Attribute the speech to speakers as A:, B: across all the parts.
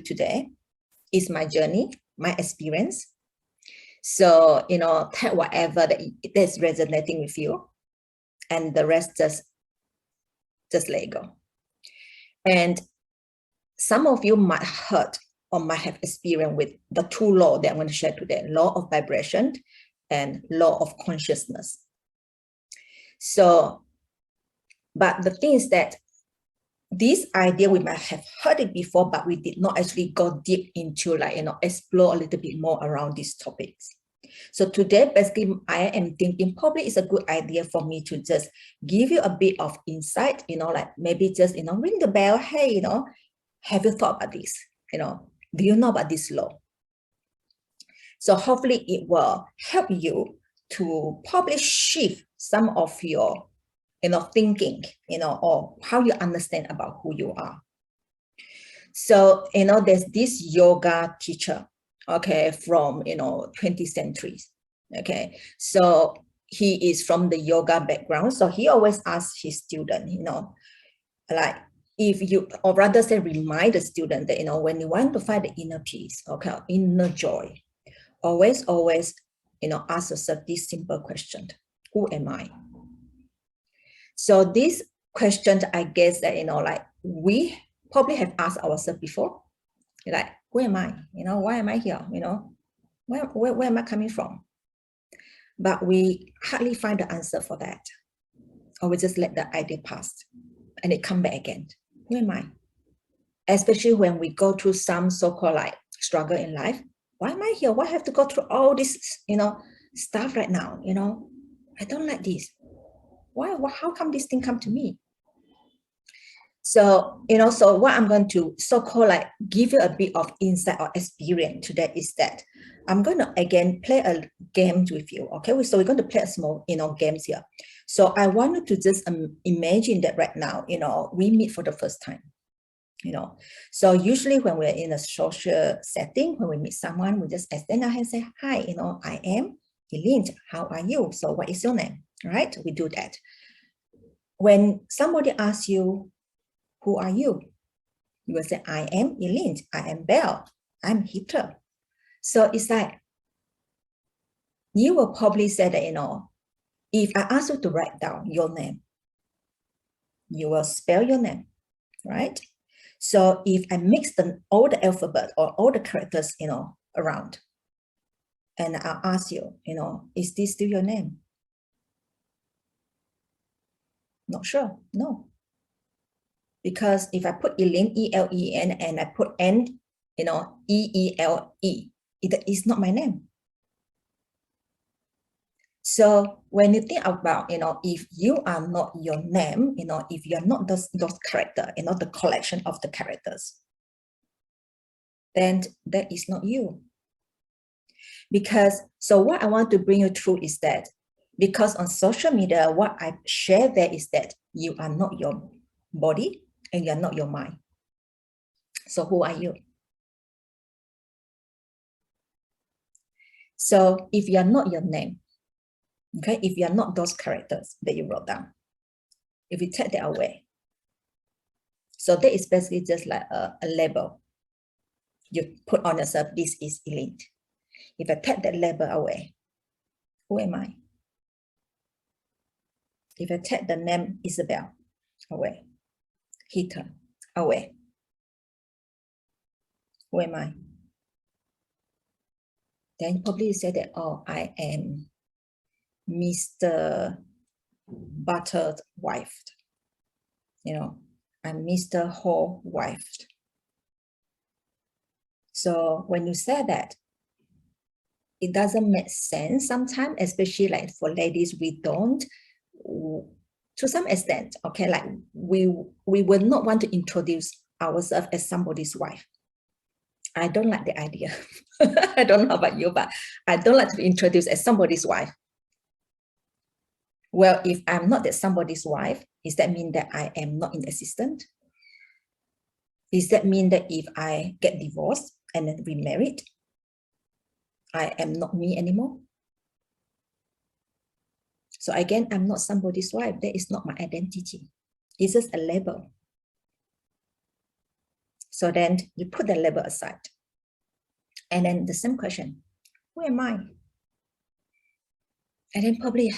A: today is my journey, my experience. So, take whatever that is resonating with you, and the rest just let it go. And some of you might hurt or might have experience with the two laws that I'm going to share today, law of vibration and law of consciousness. So, but the thing is that this idea, we might have heard it before, but we did not actually go deep into explore a little bit more around these topics. So today, basically, I am thinking probably it's a good idea for me to just give you a bit of insight, maybe just, ring the bell. Hey, have you thought about this? Do you know about this law? So hopefully it will help you to probably shift some of your, thinking, or how you understand about who you are. So, there's this yoga teacher, okay, from, 20th centuries, okay. So he is from the yoga background. So he always asks his student, like, if you, or rather say, remind the student that, when you want to find the inner peace, okay, inner joy, always, ask yourself this simple question: who am I? So this question, I guess that, we probably have asked ourselves before, like, who am I? Why am I here? Where am I coming from? But we hardly find the answer for that. Or we just let the idea pass and it come back again. Who am I? Especially when we go through some so-called struggle in life. Why am I here? Why have to go through all this, stuff right now? I don't like this. Why? How come this thing come to me? So, so what I'm going to so-called give you a bit of insight or experience today is that I'm going to again play a game with you. Okay, so we're going to play a small, games here. So I want you to just imagine that right now, we meet for the first time. So usually when we're in a social setting, when we meet someone, we just extend our hand and say, hi, I am Elaine. How are you? So what is your name? Right? We do that. When somebody asks you, who are you? You will say, I am Elaine. I am Belle. I'm Hitler. So it's like, you will probably say that, if I ask you to write down your name, you will spell your name, right? So if I mix all the alphabet or all the characters, around, and I'll ask you, is this still your name? Not sure, no. Because if I put Elaine, E-L-E-N, and I put N, E-E-L-E, it is not my name. So when you think about, if you are not your name, if you're not those characters, the collection of the characters, then that is not you. Because, so what I want to bring you through is that, because on social media, what I share there is that you are not your body and you're not your mind. So who are you? So if you're not your name, okay, if you're not those characters that you wrote down, if you take that away, so that is basically just like a label you put on yourself. This is Elaine. If I take that label away, who am I? If I take the name Isabel away, Hitler away, who am I? Then you probably say that, oh, I am Mr. Buttered wife. I'm Mr. Whole wife. So when you say that, it doesn't make sense sometimes, especially for ladies, we don't, to some extent, okay, we will not want to introduce ourselves as somebody's wife. I don't like the idea. I don't know about you, but I don't like to be introduced as somebody's wife. Well, if I'm not that somebody's wife, does that mean that I am not in existence? Does that mean that if I get divorced and then remarried, I am not me anymore? So again, I'm not somebody's wife. That is not my identity. It's just a label. So then you put the label aside. And then the same question, who am I? And then probably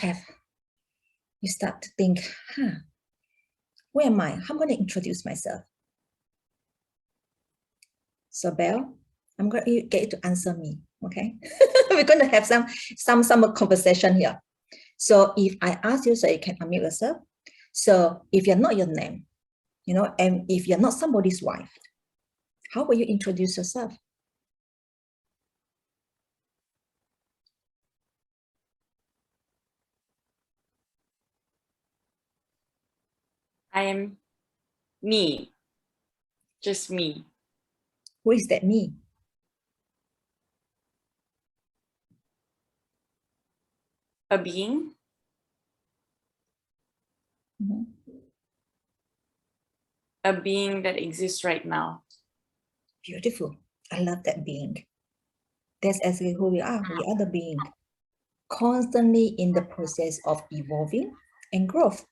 A: you start to think, who am I? How am I going to introduce myself? So Belle, I'm going to get you to answer me, okay? We're going to have some conversation here. So if I ask you, so you can unmute yourself. So if you're not your name, and if you're not somebody's wife, how will you introduce yourself?
B: I am me, just me.
A: Who is that me?
B: A being.
A: Mm-hmm.
B: A being that exists right now.
A: Beautiful. I love that being. That's actually who we are. We are the being, constantly in the process of evolving and growth.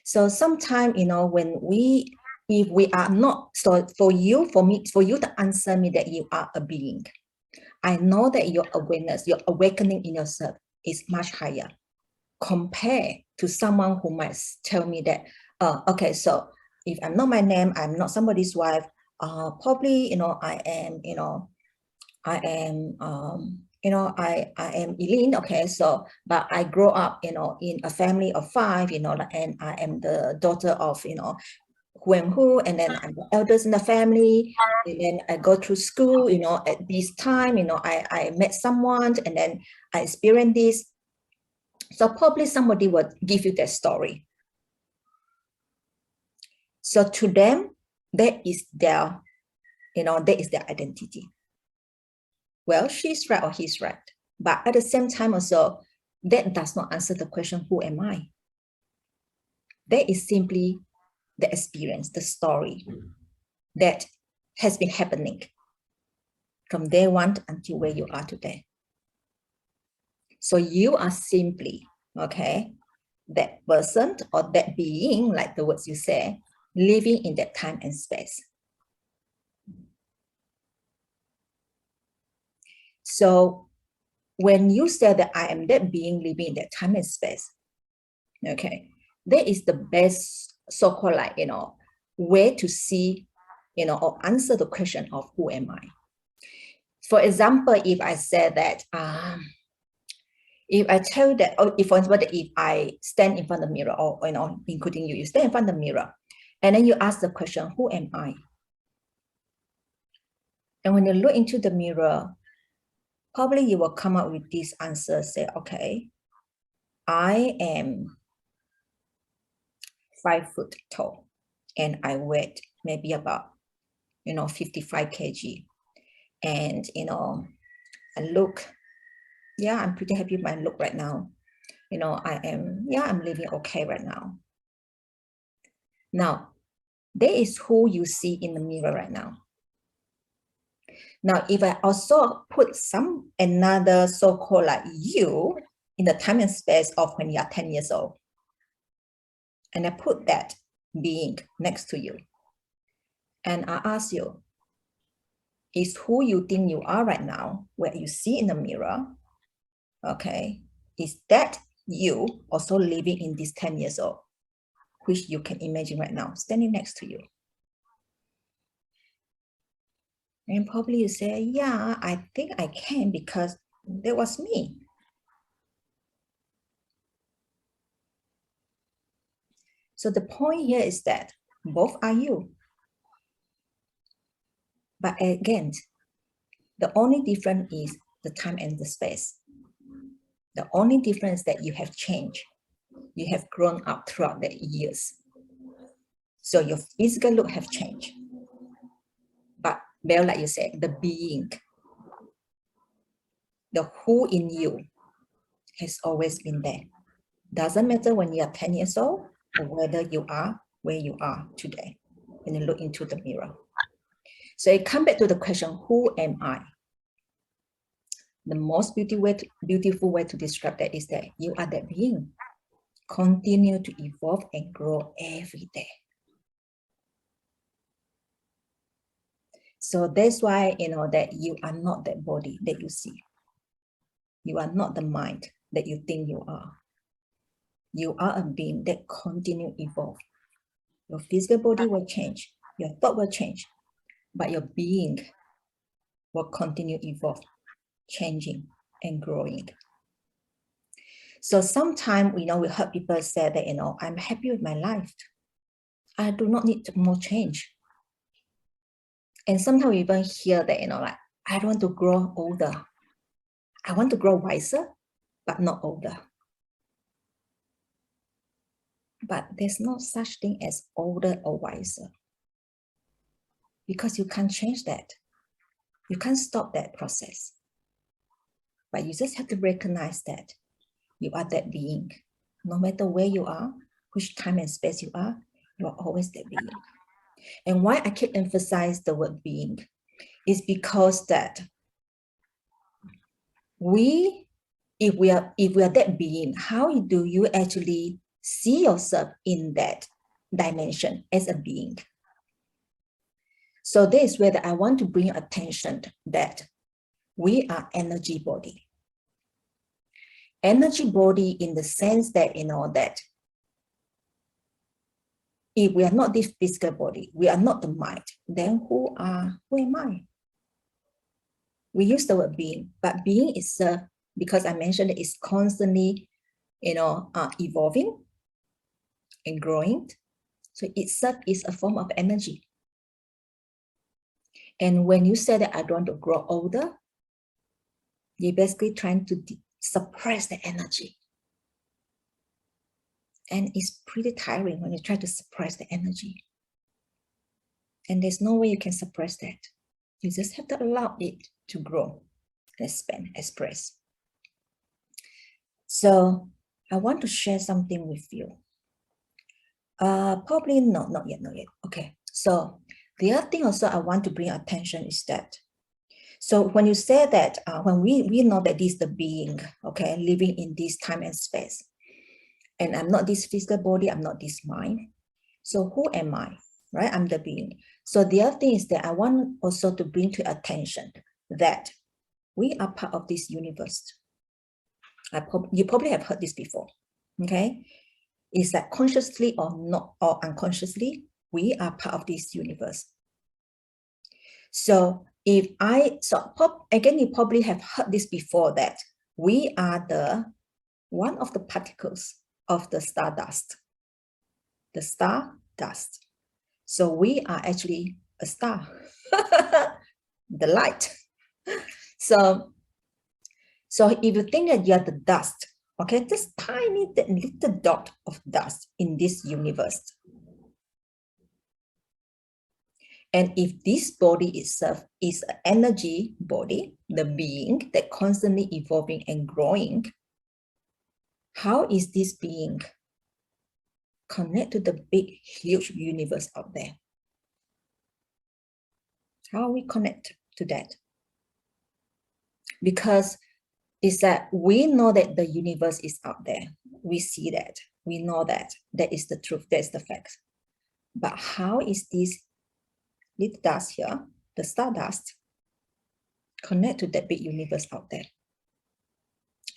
A: So sometimes, if we are not, so for you to answer me that you are a being, I know that your awareness, your awakening in yourself is much higher compared to someone who might tell me that, okay, so if I'm not my name, I'm not somebody's wife, probably, I am Eileen, okay, so, but I grow up, in a family of 5, and I am the daughter of, who and who, and then I'm the eldest in the family, and then I go through school, at this time, I met someone, and then I experienced this. So probably somebody would give you that story. So to them, that is their identity. Well, she's right or he's right. But at the same time also, that does not answer the question, who am I? That is simply the experience, the story that has been happening from day one until where you are today. So you are simply, okay, that person or that being, like the words you say, living in that time and space. So when you say that I am that being living in that time and space, okay, that is the best so-called way to see, or answer the question of who am I. For example, if I say that, if I tell you that, or if, for example, if I stand in front of the mirror, or, including you stand in front of the mirror, and then you ask the question, who am I? And when you look into the mirror, probably you will come up with this answer, say, okay, I am 5 foot tall, and I weigh maybe about, 55 kg. And, I look, I'm pretty happy with my look right now. I'm living okay right now. Now, that is who you see in the mirror right now. Now, if I also put another so-called like you in the time and space of when you are 10 years old, and I put that being next to you, and I ask you, is who you think you are right now, where you see in the mirror, okay, is that you also living in this 10 years old, which you can imagine right now, standing next to you? And probably you say, yeah, I think I can, because that was me. So the point here is that both are you. But again, the only difference is the time and the space. The only difference that you have changed. You have grown up throughout the years. So your physical look have changed. But well, like you said, the being, the who in you has always been there. Doesn't matter when you are 10 years old or whether you are where you are today when you look into the mirror. So it comes back to the question, who am I? The most beautiful way to describe that is that you are that being. Continue to evolve and grow every day. So that's why, that you are not that body that you see. You are not the mind that you think you are. You are a being that continue evolve. Your physical body will change. Your thought will change. But your being will continue evolve, changing and growing. So sometimes, we heard people say that, I'm happy with my life. I do not need more change. And sometimes we even hear that, like, I don't want to grow older. I want to grow wiser, but not older. But there's no such thing as older or wiser, because you can't change that. You can't stop that process. But you just have to recognize that you are that being. No matter where you are, which time and space you are always that being. And why I keep emphasizing the word being is because that if we are that being, how do you actually see yourself in that dimension as a being? So this is where I want to bring attention that we are energy body. Energy body in the sense that, that if we are not this physical body, we are not the mind, then who am I? We use the word being, but being itself, because I mentioned it, is constantly, evolving and growing. So itself is a form of energy. And when you say that I don't want to grow older, you're basically trying to suppress the energy. And it's pretty tiring when you try to suppress the energy. And there's no way you can suppress that. You just have to allow it to grow, expand, express. So I want to share something with you. Probably not yet. Okay, so the other thing also I want to bring attention is that, so when you say that, when we know that this is the being, okay, living in this time and space, and I'm not this physical body, I'm not this mind. So who am I, right? I'm the being. So the other thing is that I want also to bring to attention that we are part of this universe. You probably have heard this before, okay? It's that consciously or not, or unconsciously, we are part of this universe. So again, you probably have heard this before, that we are one of the particles of the stardust. The stardust. So we are actually a star, the light. So if you think that you're the dust, okay, just tiny little dot of dust in this universe. And if this body itself is an energy body, the being that constantly evolving and growing, how is this being connect to the big, huge universe out there? How we connect to that? Because it's that we know that the universe is out there. We see that. We know that. That is the truth. That's the fact. But how is this little dust here, the stardust, connect to that big universe out there?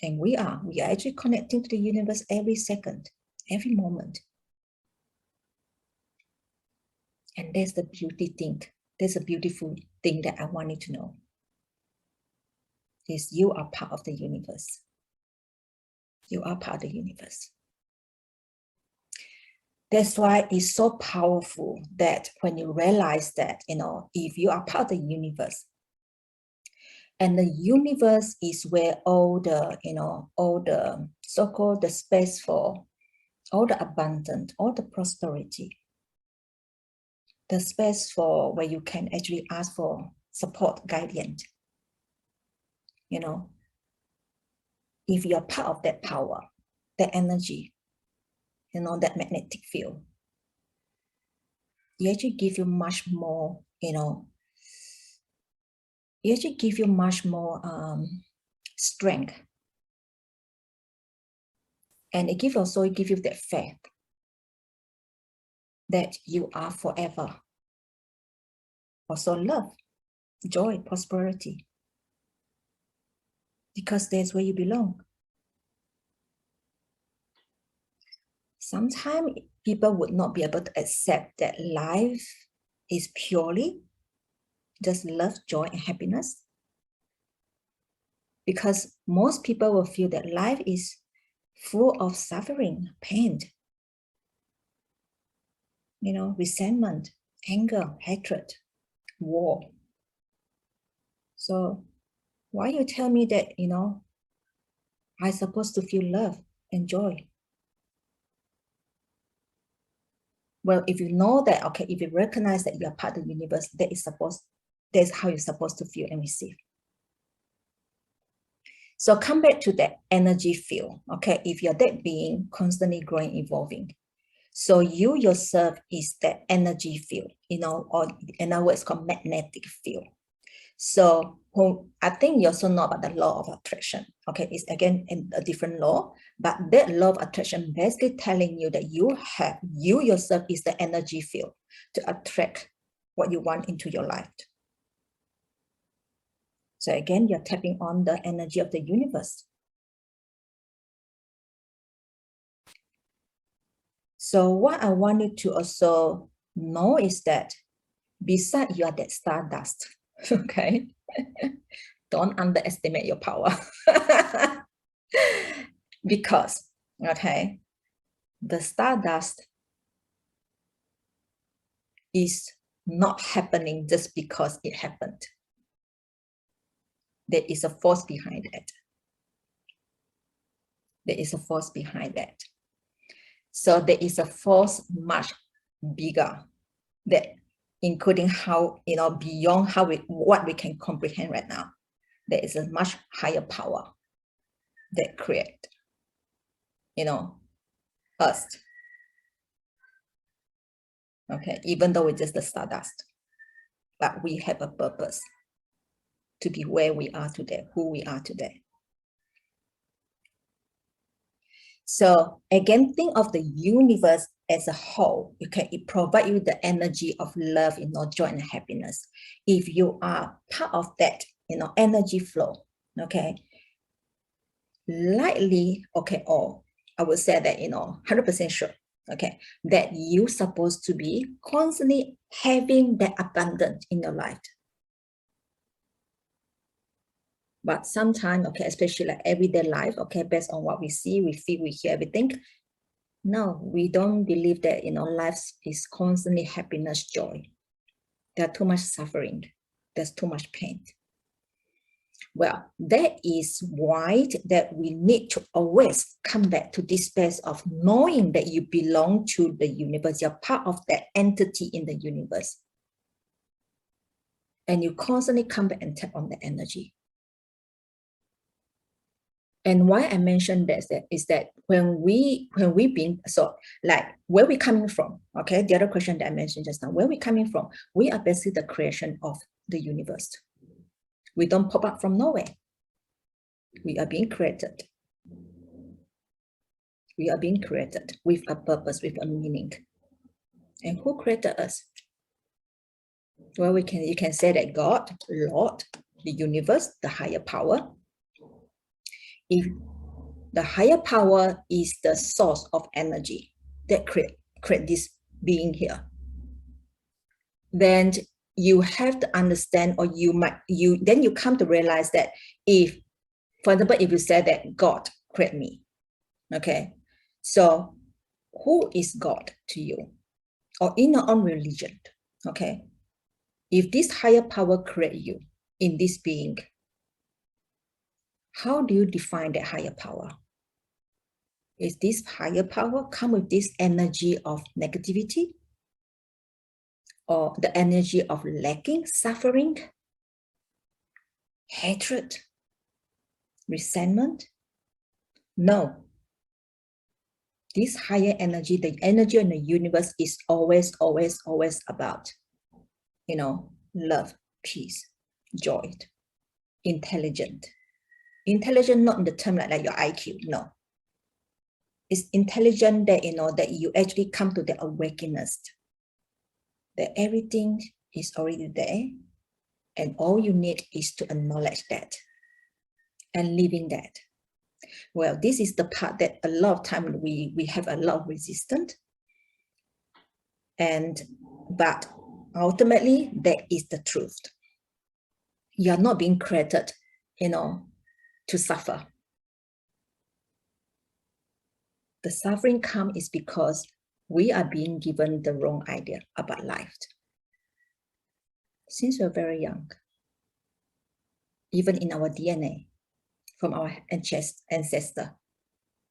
A: And we are actually connecting to the universe every second, every moment. And that's the beauty thing. That's a beautiful thing that I want you to know. Is you are part of the universe. You are part of the universe. That's why it's so powerful that when you realize that, if you are part of the universe, and the universe is where all the so-called the space for all the abundance, all the prosperity, the space for where you can actually ask for support, guidance. If you're part of that power, that energy, that magnetic field, it actually give you much more, it actually give you much more strength. And it also give you that faith that you are forever also loved joy, prosperity. Because that's where you belong. Sometimes people would not be able to accept that life is purely just love, joy, and happiness. Because most people will feel that life is full of suffering, pain, resentment, anger, hatred, war. So why you tell me that, I'm supposed to feel love and joy? Well, if you know that, okay, if you recognize that you're part of the universe, that's how you're supposed to feel and receive. So come back to that energy field, okay? If you're that being constantly growing, evolving, so you yourself is that energy field, or in other words, called magnetic field. So I think you also know about the law of attraction. Okay, it's again a different law, but that law of attraction basically telling you that you yourself is the energy field to attract what you want into your life. So again, you're tapping on the energy of the universe. So what I want you to also know is that besides you are that stardust, okay? Don't underestimate your power. Because, okay, the stardust is not happening just because it happened. There is a force behind it. There is a force behind that. So there is a force much bigger, that including how, beyond what we can comprehend right now. There is a much higher power that create, us. Okay, even though we're just the stardust, but we have a purpose to be where we are today, who we are today. So again, think of the universe as a whole. It provides you the energy of love, joy and happiness. If you are part of that, energy flow, okay, likely, okay, or I would say that, 100% sure, okay, that you're supposed to be constantly having that abundance in your life. But sometimes, okay, especially like everyday life, okay, based on what we see, we feel, we hear, everything. No, we don't believe that, life is constantly happiness, joy. There's too much suffering. There's too much pain. Well, that is why that we need to always come back to this space of knowing that you belong to the universe. You're part of that entity in the universe. And you constantly come back and tap on the energy. And why I mentioned that is that when we been, so like where we coming from, okay, the other question that I mentioned just now, where we coming from, we are basically the creation of the universe. We don't pop up from nowhere. We are being created. We are being created with a purpose, with a meaning. And who created us? Well, you can say that God, Lord, the universe, the higher power. If the higher power is the source of energy that create this being here, then you have to understand, or then you come to realize that if, for example, if you say that God created me, okay, so who is God to you? Or in your own religion, okay, if this higher power create you in this being, how do you define that higher power? Is this higher power come with this energy of negativity? Or the energy of lacking, suffering, hatred, resentment? No. This higher energy, the energy in the universe is always, always, always about, love, peace, joy, intelligent. Intelligent, not in the term like your IQ, no. It's intelligent that, that you actually come to the awakeness, that everything is already there. And all you need is to acknowledge that and live in that. Well, this is the part that a lot of time we have a lot of resistance. But ultimately, that is the truth. You are not being created, to suffer. The suffering comes is because we are being given the wrong idea about life. Since we're very young, even in our DNA, from our ancestor,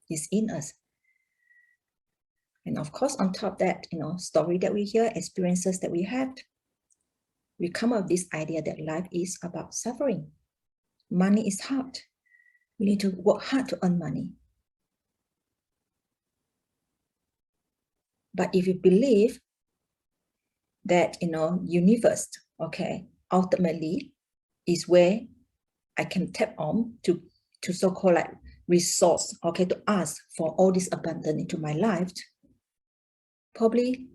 A: is in us. And of course, on top of that, story that we hear, experiences that we have, we come up with this idea that life is about suffering. Money is hard. We need to work hard to earn money. But if you believe that, universe, ultimately is where I can tap on to so-called like resource, to ask for all this abundance into my life, probably,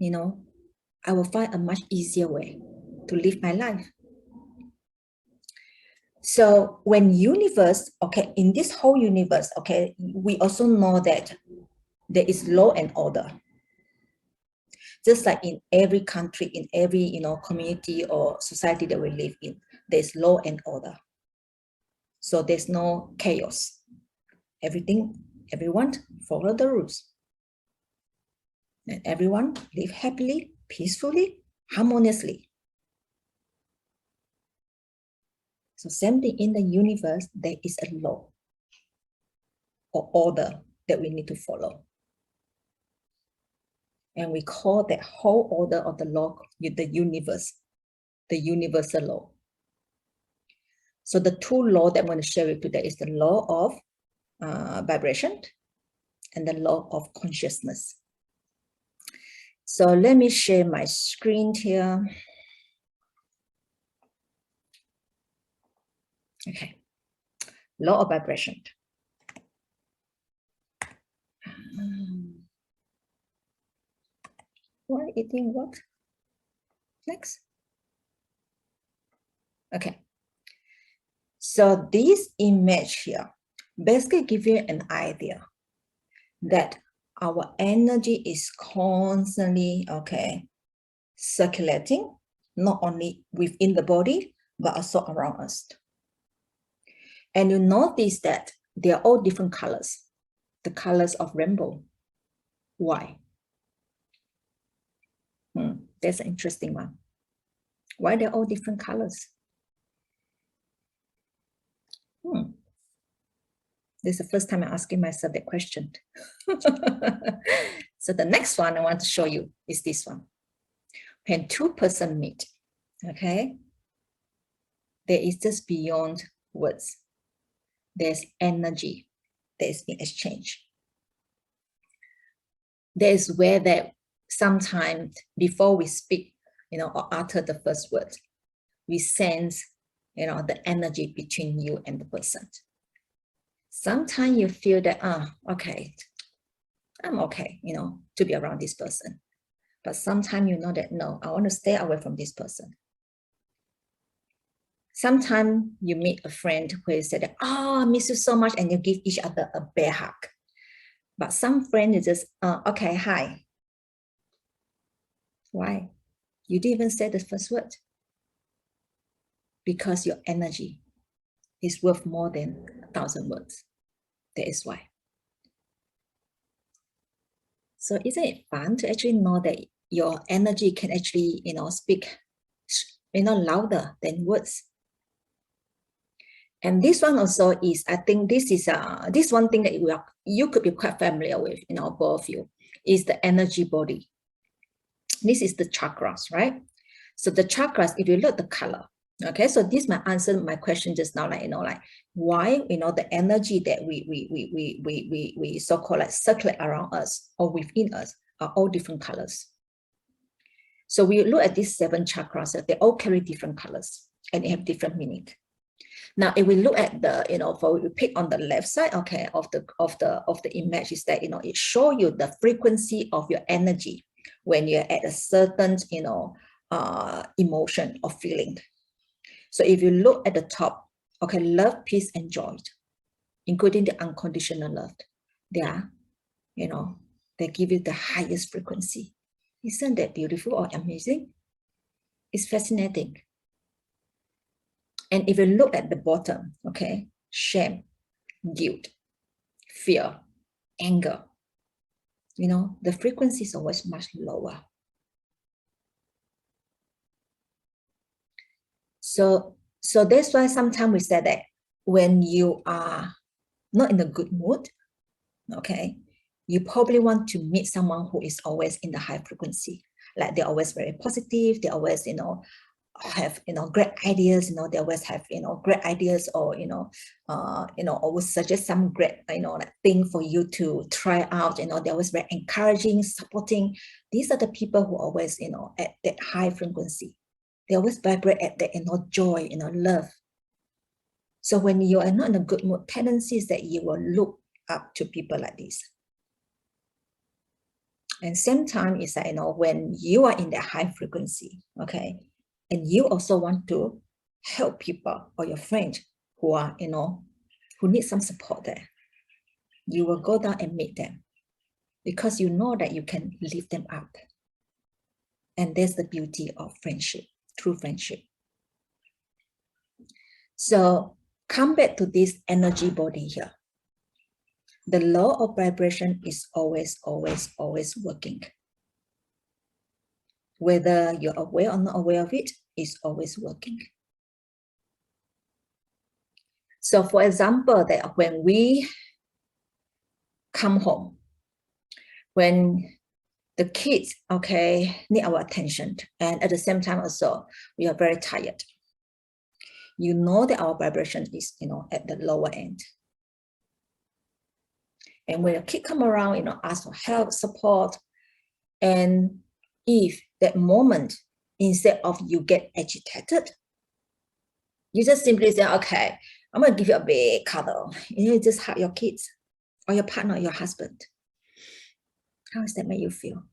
A: I will find a much easier way to live my life. So when universe, in this whole universe, we also know that there is law and order. Just like in every country, in every, community or society that we live in, there's law and order. So there's no chaos. Everyone follow the rules. And everyone live happily, peacefully, harmoniously. So same thing in the universe, there is a law or order that we need to follow. And we call that whole order of the law, the universe, the universal law. So the two laws that I'm going to share with you today is the law of vibration and the law of consciousness. So let me share my screen here. Okay, law of vibration. Why it didn't work? Next. Okay. So this image here basically gives you an idea that our energy is constantly, circulating, not only within the body, but also around us. And you notice that they are all different colors, the colors of rainbow. Why? That's an interesting one. Why they're all different colors? This is the first time I'm asking myself that question. So the next one I want to show you is this one. When two persons meet, there is just beyond words. There's energy that is being exchanged. There is where that sometimes before we speak, or utter the first word, we sense, the energy between you and the person. Sometimes you feel that, I'm okay, to be around this person. But sometimes you know that, no, I want to stay away from this person. Sometimes you meet a friend who said, I miss you so much, and you give each other a bear hug. But some friends is just, okay, hi. Why? You didn't even say the first word. Because your energy is worth more than 1,000 words. That is why. So isn't it fun to actually know that your energy can actually, speak, louder than words? And this one also is, I think this is this one thing that you could be quite familiar with, both of you, is the energy body. This is the chakras, right? So the chakras, if you look at the color, so this might answer my question just now, why, the energy that we so-called like circulate around us or within us are all different colors. So we look at these 7 chakras, they all carry different colors and they have different meaning. Now, if we look at the, we pick on the left side, of the image, is that, it shows you the frequency of your energy when you're at a certain, emotion or feeling. So if you look at the top, okay, love, peace, and joy, including the unconditional love, they are, you know, they give you the highest frequency. Isn't that beautiful or amazing? It's fascinating. And if you look at the bottom, okay, shame, guilt, fear, anger, you know, the frequency is always much lower. So that's why sometimes we say that when you are not in a good mood, okay, you probably want to meet someone who is always in the high frequency. Like they're always very positive, they always, you know, have, you know, great ideas, you know, they always have, you know, great ideas, or, you know, always suggest some great, you know, like thing for you to try out, you know, they're always very encouraging, supporting. These are the people who always, you know, at that high frequency. They always vibrate at that, you know, joy, you know, love. So when you are not in a good mood, tendency is that you will look up to people like this. And same time is that, you know, when you are in that high frequency, okay, and you also want to help people or your friends who are, you know, who need some support there, you will go down and meet them because you know that you can lift them up. And that's the beauty of friendship, true friendship. So come back to this energy body here. The law of vibration is always, always, always working. Whether you're aware or not aware of it, it's always working. So for example, that when we come home, when the kids, okay, need our attention, and at the same time also, we are very tired. You know that our vibration is, you know, at the lower end. And when a kid come around, you know, ask for help, support, and if that moment, instead of you get agitated, you just simply say, okay, I'm going to give you a big cuddle. You just hug your kids or your partner, your husband. How does that make you feel?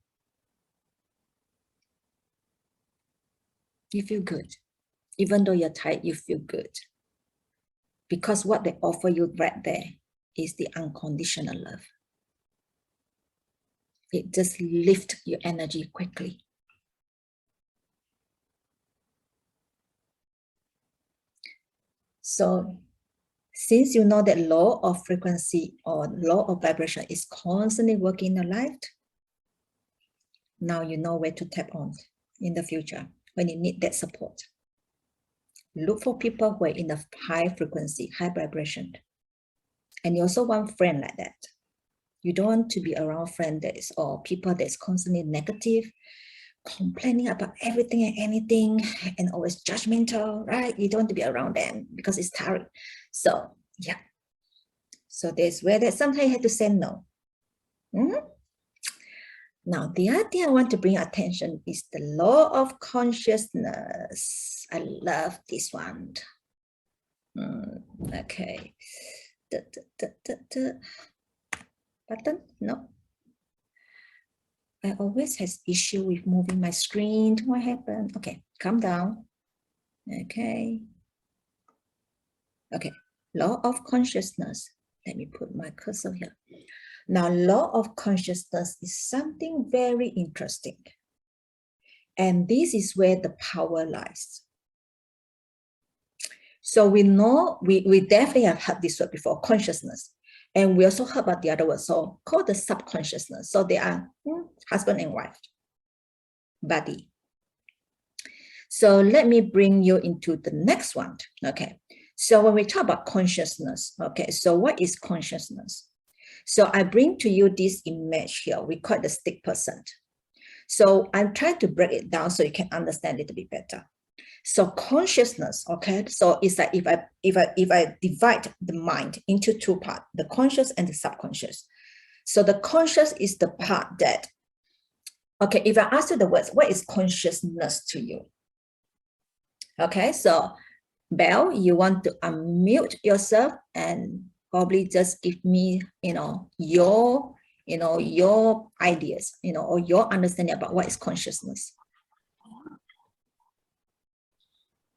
A: You feel good. Even though you're tired, you feel good. Because what they offer you right there is the unconditional love. It just lifts your energy quickly. So since you know that law of frequency or law of vibration is constantly working in your life, now you know where to tap on in the future when you need that support. Look for people who are in a high frequency, high vibration. And you also want friends like that. You don't want to be around friends that is, or people that's constantly negative, complaining about everything and anything, and always judgmental, right? You don't want to be around them because it's tiring. So yeah. So there's where that sometimes you have to say no. Now, the other thing I want to bring attention is the law of consciousness. I love this one. Okay. Button? No. I always have issue with moving my screen. What happened? Okay, calm down. Okay. Okay, law of consciousness. Let me put my cursor here. Now, law of consciousness is something very interesting. And this is where the power lies. So we know, we definitely have heard this word before, consciousness. And we also heard about the other word, so called the subconsciousness. So they are husband and wife, body. So let me bring you into the next one. Okay. So when we talk about consciousness, okay, so what is consciousness? So I bring to you this image here. We call it the stick person. So I'm trying to break it down so you can understand it a bit better. So consciousness, okay, so it's like if I divide the mind into two parts, the conscious and the subconscious. So the conscious is the part that, okay, if I ask you the words, what is consciousness to you? Okay, so Belle, you want to unmute yourself and probably just give me, your ideas, or your understanding about what is consciousness.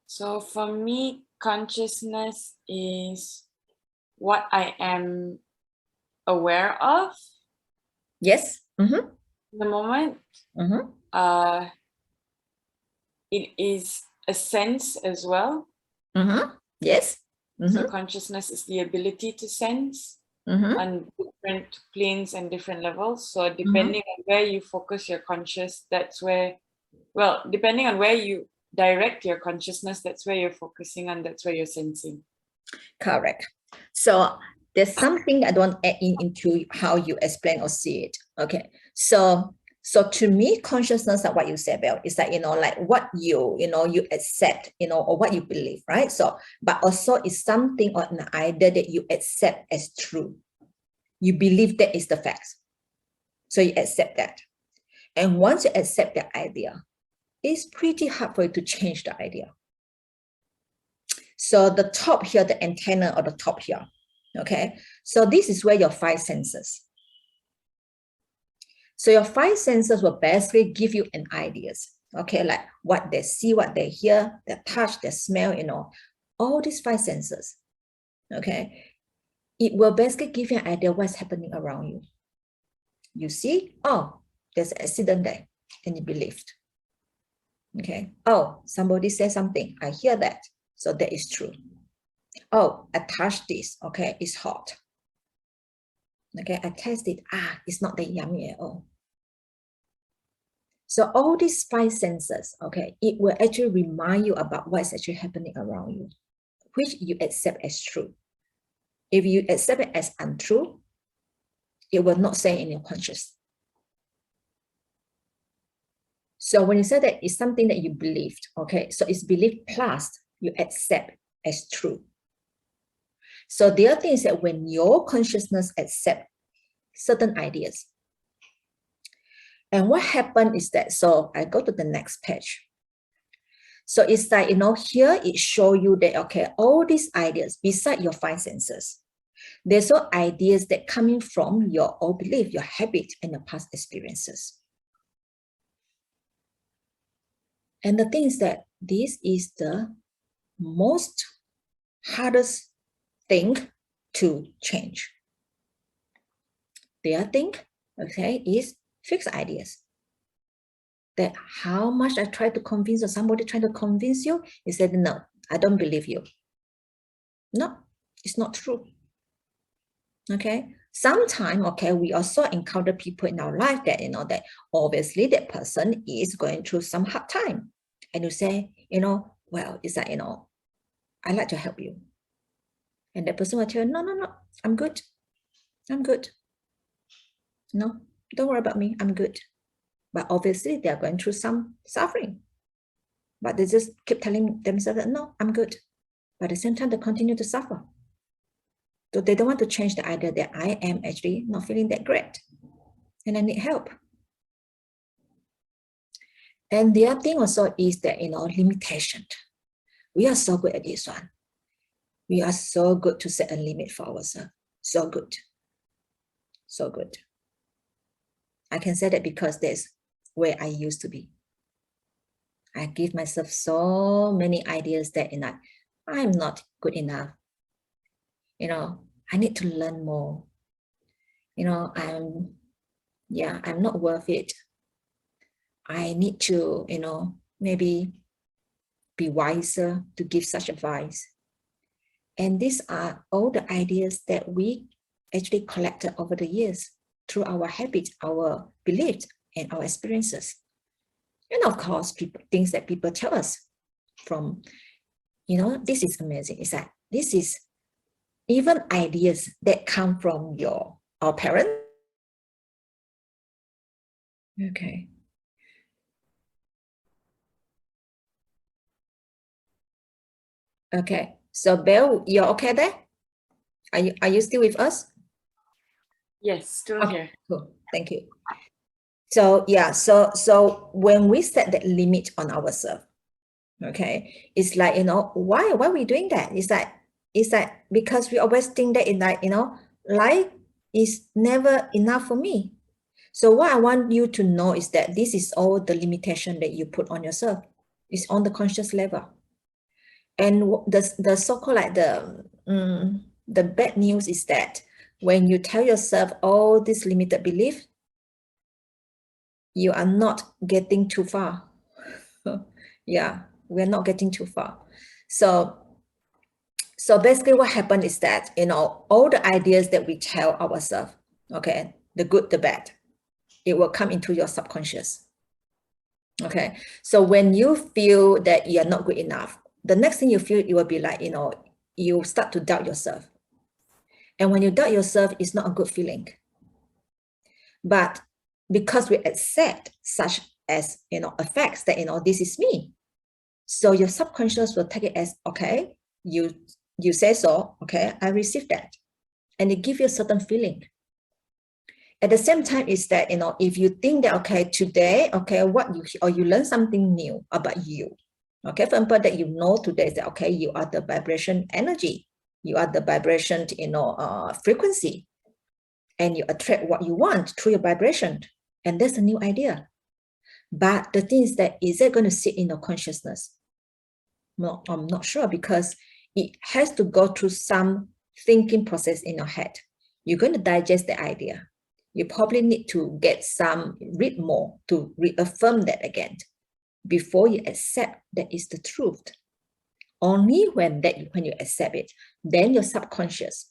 B: So for me, consciousness is what I am aware of
A: Yes. Mm-hmm.
B: in the moment.
A: Mm-hmm.
B: It is a sense as well.
A: Mm-hmm. Yes.
B: So
A: Mm-hmm.
B: consciousness is the ability to sense
A: Mm-hmm.
B: on different planes and different levels. So
A: Mm-hmm.
B: depending on where you focus your conscious, that's where, well, depending on where you direct your consciousness, that's where you're focusing on, that's where you're sensing.
A: Correct. So there's something I don't add into how you explain or see it. Okay. So to me, consciousness, like what you said, Belle, is that, like what you accept, or what you believe, right? So, but also it's something or an idea that you accept as true. You believe that is the fact. So you accept that. And once you accept the idea, it's pretty hard for you to change the idea. So the top here, the antenna or the top here, okay? So this is where your 5 senses. So your 5 senses will basically give you an ideas, okay? Like what they see, what they hear, the touch, the smell, all these 5 senses, okay? It will basically give you an idea what's happening around you. You see, oh, there's an accident there, and you believed. Okay. Oh, somebody said something. I hear that. So that is true. Oh, I touched this. Okay, it's hot. Okay, I taste it. Ah, it's not that yummy at all. So all these 5 senses, okay, it will actually remind you about what's actually happening around you, which you accept as true. If you accept it as untrue, it will not stay in your conscious. So when you say that it's something that you believed, okay, so it's belief plus you accept as true. So the other thing is that when your consciousness accepts certain ideas, and what happened is that, so I go to the next page. So it's like, here it shows you that, okay, all these ideas beside your 5 senses, there's all ideas that coming from your old belief, your habit, and your past experiences. And the thing is that this is the most hardest thing to change. The other thing, okay, is fixed ideas. That how much I try to convince or somebody trying to convince you, he said, no, I don't believe you. No, it's not true. Okay. Sometimes, okay, we also encounter people in our life that, that obviously that person is going through some hard time. And you say, well, it's like, I like to help you. And that person will tell you, no, I'm good. I'm good. No, don't worry about me. I'm good. But obviously they are going through some suffering. But they just keep telling themselves that, no, I'm good. But at the same time, they continue to suffer. So they don't want to change the idea that I am actually not feeling that great and I need help. And the other thing also is that, limitation. We are so good at this one. We are so good to set a limit for ourselves. So good. So good. I can say that because that's where I used to be. I give myself so many ideas that I'm not good enough. I need to learn more. I'm not worth it. I need to, maybe be wiser to give such advice. And these are all the ideas that we actually collected over the years through our habits, our beliefs, and our experiences. And of course, things that people tell us from, this is amazing. It's like, this is even ideas that come from our parents. Okay. Okay. So Belle, you're okay there? Are you still with us?
B: Yes, still here.
A: Cool. Thank you. So yeah, so when we set that limit on ourselves, okay, it's like, why are we doing that? It's like because we always think that life is never enough for me. So what I want you to know is that this is all the limitation that you put on yourself. It's on the conscious level. And the so-called like the bad news is that when you tell yourself all this limited belief, you are not getting too far. Yeah, we're not getting too far. So basically what happened is that, all the ideas that we tell ourselves, okay, the good, the bad, it will come into your subconscious. Okay, so when you feel that you're not good enough, the next thing you feel, it will be like, you start to doubt yourself. And when you doubt yourself, it's not a good feeling. But because we accept such as, effects that, this is me. So your subconscious will take it as, okay, you say so, okay, I received that. And it gives you a certain feeling. At the same time is that, if you think that, okay, today, okay, you learn something new about you. Okay, for example, that today is that, okay, you are the vibration energy. You are the vibration, frequency. And you attract what you want through your vibration. And that's a new idea. But the thing is that, is it going to sit in your consciousness? No, I'm not sure, because it has to go through some thinking process in your head. You're going to digest the idea. You probably need to read more to reaffirm that again before you accept that is the truth. Only when you accept it, then your subconscious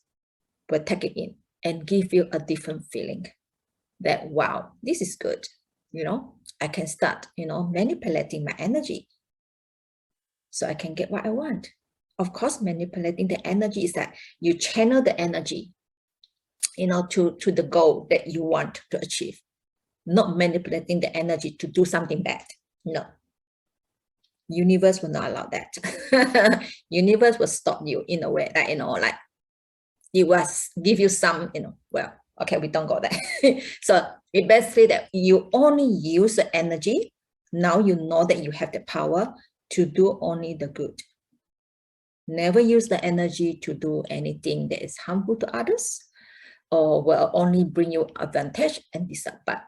A: will take it in and give you a different feeling that, wow, this is good. I can start, manipulating my energy so I can get what I want. Of course, manipulating the energy is that you channel the energy, to the goal that you want to achieve, not manipulating the energy to do something bad. No. Universe will not allow that. Universe will stop you in a way that, like it was give you some, well, okay, we don't go there. So it basically that you only use the energy. Now you know that you have the power to do only the good. Never use the energy to do anything that is harmful to others, or will only bring you advantage and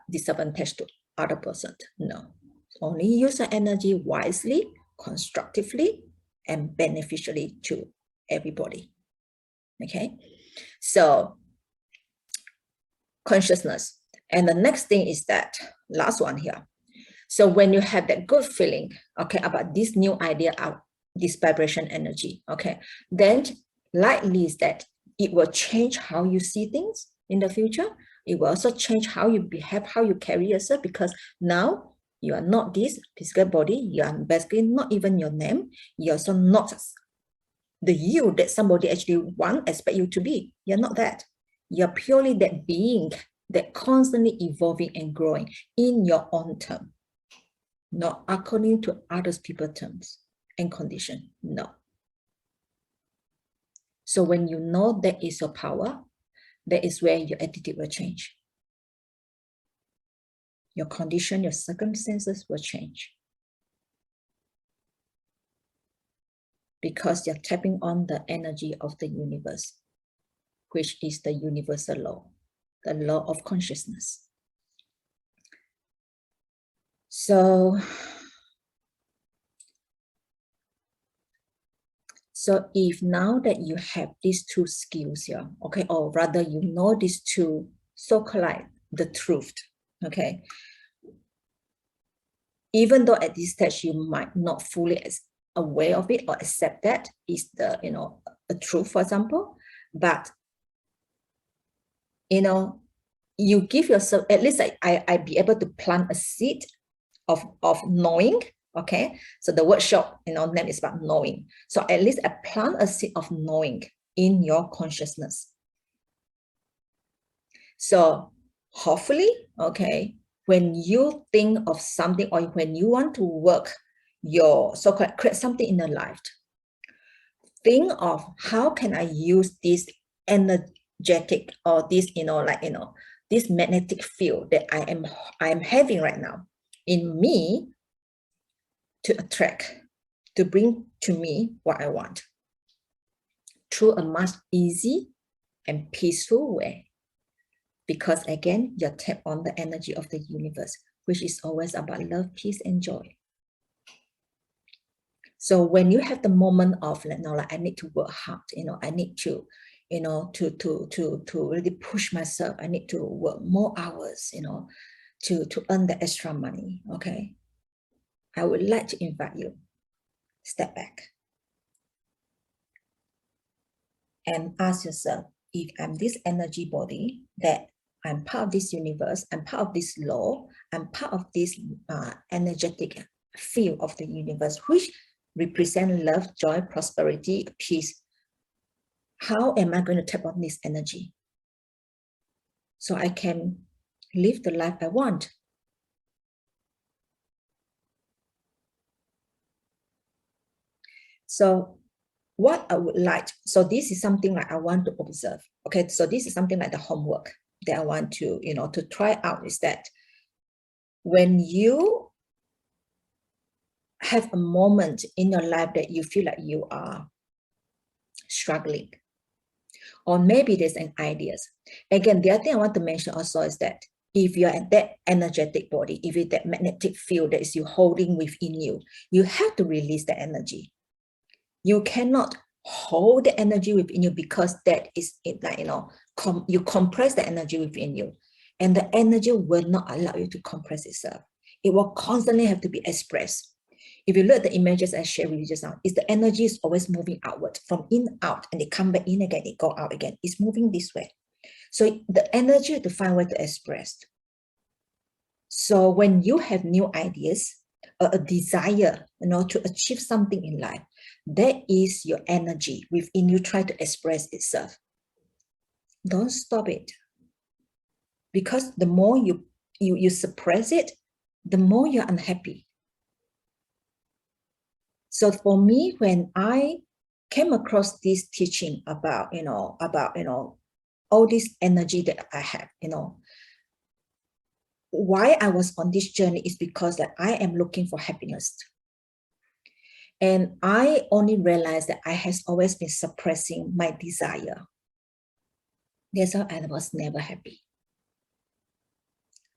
A: disadvantage to other person. No, only use the energy wisely, constructively, and beneficially to everybody. Okay, so consciousness. And the next thing is that last one here. So when you have that good feeling, okay, about this new idea of this vibration energy, okay, then likely is that it will change how you see things in the future. It will also change how you behave, how you carry yourself, because now you are not this physical body. You are basically not even your name. You're also not the you that somebody actually expect you to be. You're not that. You're purely that being that constantly evolving and growing in your own term, not according to others people's terms and condition. No. So when you know that is your power, that is where your attitude will change. Your condition, your circumstances will change. Because you're tapping on the energy of the universe, which is the universal law, the law of consciousness. So if now that you have these two skills here, okay, or rather you know these two so-called like the truth, okay, even though at this stage you might not fully aware of it or accept that is the, a truth, for example, but, you give yourself, at least I be able to plant a seed of knowing. Okay, so the workshop, name is about knowing. So at least I plant a seed of knowing in your consciousness. So hopefully, okay, when you think of something or when you want to work your so-called create something in your life, think of how can I use this energetic or this, this magnetic field that I am having right now in me to attract, to bring to me what I want through a much easy and peaceful way. Because again, you tap on the energy of the universe, which is always about love, peace, and joy. So when you have the moment of, like I need to work hard, I need to, to really push myself. I need to work more hours, to earn the extra money. Okay. I would like to invite you, step back and ask yourself, if I'm this energy body, that I'm part of this universe, I'm part of this law, I'm part of this energetic field of the universe, which represent love, joy, prosperity, peace. How am I going to tap on this energy so I can live the life I want? So what I would like, so this is something like I want to observe. Okay, so this is something like the homework that I want to, to try out, is that when you have a moment in your life that you feel like you are struggling, or maybe there's an ideas. Again, the other thing I want to mention also is that if you're at that energetic body, if it's that magnetic field that is you holding within you, you have to release the energy. You cannot hold the energy within you, because that is it, like, you compress the energy within you, and the energy will not allow you to compress itself. It will constantly have to be expressed. If you look at the images I shared with you just now, is the energy is always moving outward, from in out, and it come back in again, it go out again. It's moving this way. So the energy has to find a way to express. So when you have new ideas, a desire, to achieve something in life, that is your energy within you try to express itself. Don't stop it. Because the more you suppress it, the more you're unhappy. So for me, when I came across this teaching about, all this energy that I have, why I was on this journey is because that I am looking for happiness. And I only realized that I has always been suppressing my desire. That's why I was never happy.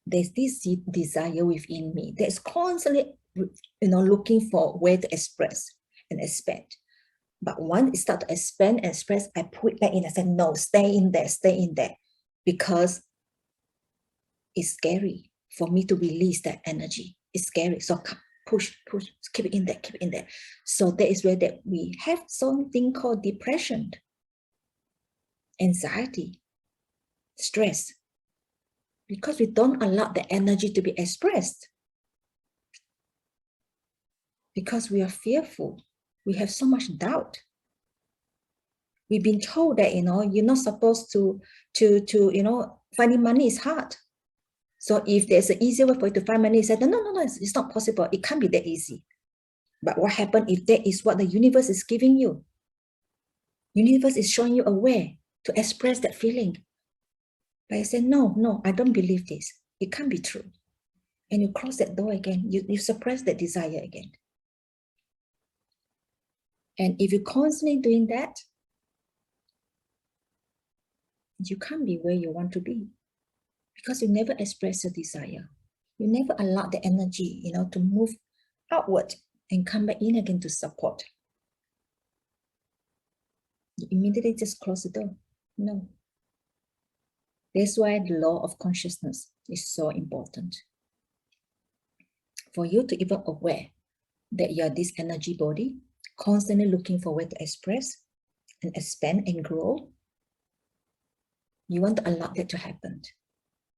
A: There's this desire within me that's constantly, looking for a way to express and expand. But once it starts to expand and express, I put it back in. I said, no, stay in there, because it's scary for me to release that energy. It's scary. So push, keep it in there. So that is where that we have something called depression, anxiety, stress, because we don't allow the energy to be expressed. Because we are fearful. We have so much doubt. We've been told that, you're not supposed to finding money is hard. So if there's an easier way for you to find money, you say, no, it's not possible. It can't be that easy. But what happens if that is what the universe is giving you? Universe is showing you a way to express that feeling. But I say, no, I don't believe this. It can't be true. And you close that door again. You suppress that desire again. And if you're constantly doing that, you can't be where you want to be, because you never express your desire. You never allow the energy, to move outward and come back in again to support. You immediately just close the door. No. That's why the law of consciousness is so important. For you to even aware that you're this energy body, constantly looking for a way to express and expand and grow, you want to allow that to happen,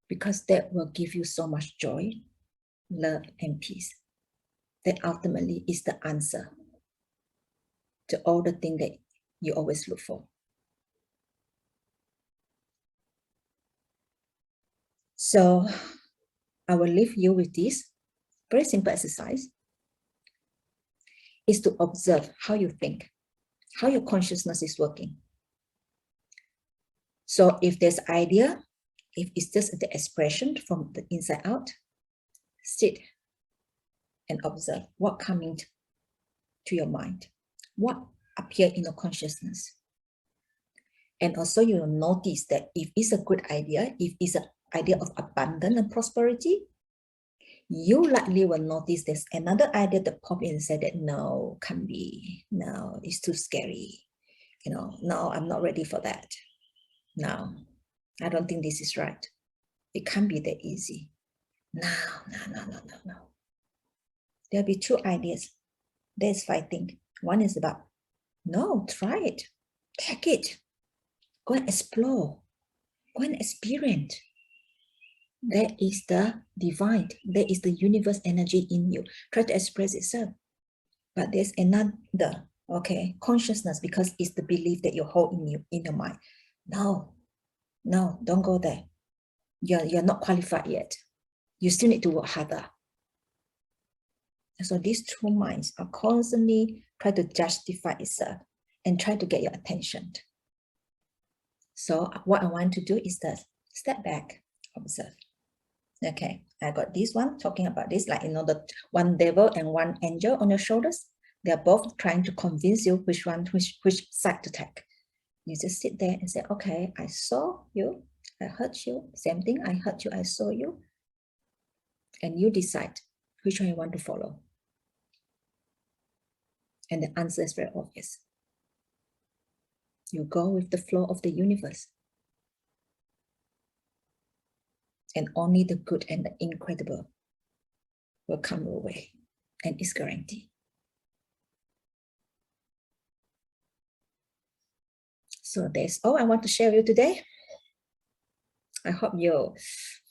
A: because that will give you so much joy, love, and peace. That ultimately is the answer to all the things that you always look for. So I will leave you with this very simple exercise, is to observe how you think, how your consciousness is working. So if there's idea, if it's just the expression from the inside out, sit and observe what coming to your mind, what appear in your consciousness. And also you will notice that if it's a good idea, if it's an idea of abundance and prosperity, you likely will notice there's another idea that pop in and say that no, can't be, no, it's too scary. No, I'm not ready for that. No, I don't think this is right. It can't be that easy. No. There'll be two ideas. There's fighting. One is about, no, try it. Take it. Go and explore. Go and experience. That is the divine. That is the universe energy in you. Try to express itself. But there's another, okay, consciousness, because it's the belief that you hold in your mind. No, don't go there. You're not qualified yet. You still need to work harder. And so these two minds are constantly trying to justify itself and try to get your attention. So what I want to do is that step back, observe. Okay, I got this one talking about this, like, the one devil and one angel on your shoulders. They're both trying to convince you which side to take. You just sit there and say, okay, I saw you, I heard you, same thing, I heard you, I saw you. And you decide which one you want to follow. And the answer is very obvious. You go with the flow of the universe. And only the good and the incredible will come your way. And it's guaranteed. So that's all I want to share with you today. I hope you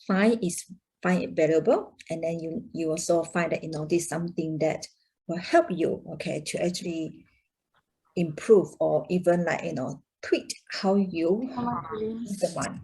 A: find it valuable, and then you also find that this is something that will help you, okay, to actually improve or even tweak how you use the mind.